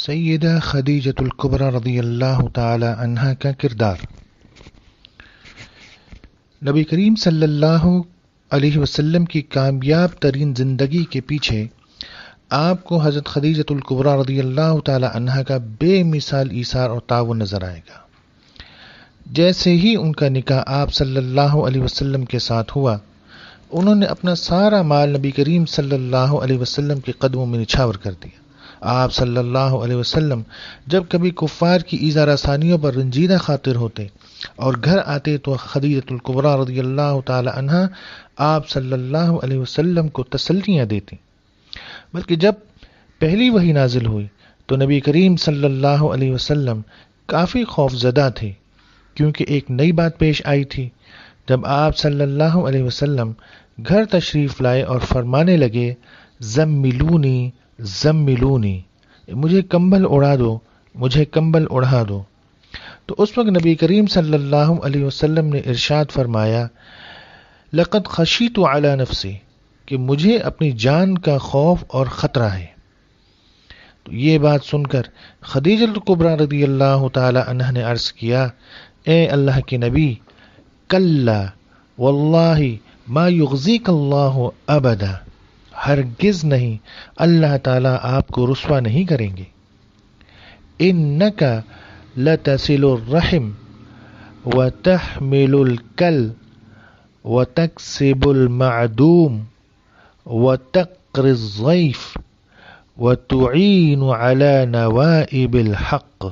سیدہ خدیجۃ الکبریٰ رضی اللہ تعالی عنہا کا کردار۔ نبی کریم صلی اللہ علیہ وسلم کی کامیاب ترین زندگی کے پیچھے آپ کو حضرت خدیجۃ الکبریٰ رضی اللہ تعالی عنہا کا بے مثال ایثار اور تعاون نظر آئے گا۔ جیسے ہی ان کا نکاح آپ صلی اللہ علیہ وسلم کے ساتھ ہوا، انہوں نے اپنا سارا مال نبی کریم صلی اللہ علیہ وسلم کے قدموں میں نچھاور کر دیا۔ آپ صلی اللہ علیہ وسلم جب کبھی کفار کی ایذا رسانیوں پر رنجیدہ خاطر ہوتے اور گھر آتے تو خدیجۃ الکبریٰ رضی اللہ تعالی عنہا آپ صلی اللہ علیہ وسلم کو تسلیاں دیتی، بلکہ جب پہلی وحی نازل ہوئی تو نبی کریم صلی اللہ علیہ وسلم کافی خوف زدہ تھے، کیونکہ ایک نئی بات پیش آئی تھی۔ جب آپ صلی اللہ علیہ وسلم گھر تشریف لائے اور فرمانے لگے، زملونی زملونی، مجھے کمبل اڑا دو، مجھے کمبل اڑا دو، تو اس وقت نبی کریم صلی اللہ علیہ وسلم نے ارشاد فرمایا، لقد خشیت علی نفسی، کہ مجھے اپنی جان کا خوف اور خطرہ ہے۔ تو یہ بات سن کر خدیجہ الکبریٰ رضی اللہ تعالی عنہ نے عرض کیا، اے اللہ کے نبی، کلا واللہ ما یغزیک اللہ ابدا، ہرگز نہیں، اللہ تعالیٰ آپ کو رسوا نہیں کریں گے۔ انک لتصل الرحم وتحمل الکل وتکسب المعدوم وتقری الضیف وتعین علی نوائب الحق،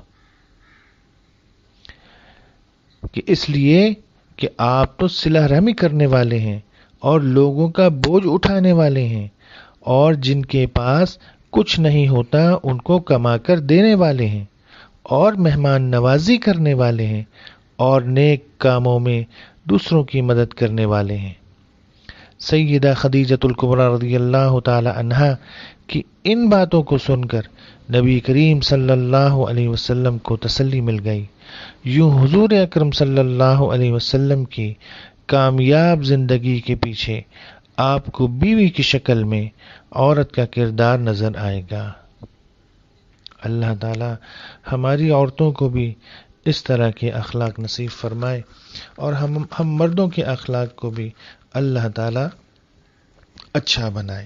کہ اس لیے کہ آپ تو صلہ رحمی کرنے والے ہیں اور لوگوں کا بوجھ اٹھانے والے ہیں، اور جن کے پاس کچھ نہیں ہوتا ان کو کما کر دینے والے ہیں، اور مہمان نوازی کرنے والے ہیں، اور نیک کاموں میں دوسروں کی مدد کرنے والے ہیں۔ سیدہ خدیجۃ الکبریٰ رضی اللہ تعالی عنہا کی ان باتوں کو سن کر نبی کریم صلی اللہ علیہ وسلم کو تسلی مل گئی۔ یوں حضور اکرم صلی اللہ علیہ وسلم کی کامیاب زندگی کے پیچھے آپ کو بیوی کی شکل میں عورت کا کردار نظر آئے گا۔ اللہ تعالی ہماری عورتوں کو بھی اس طرح کے اخلاق نصیب فرمائے، اور ہم مردوں کے اخلاق کو بھی اللہ تعالی اچھا بنائے۔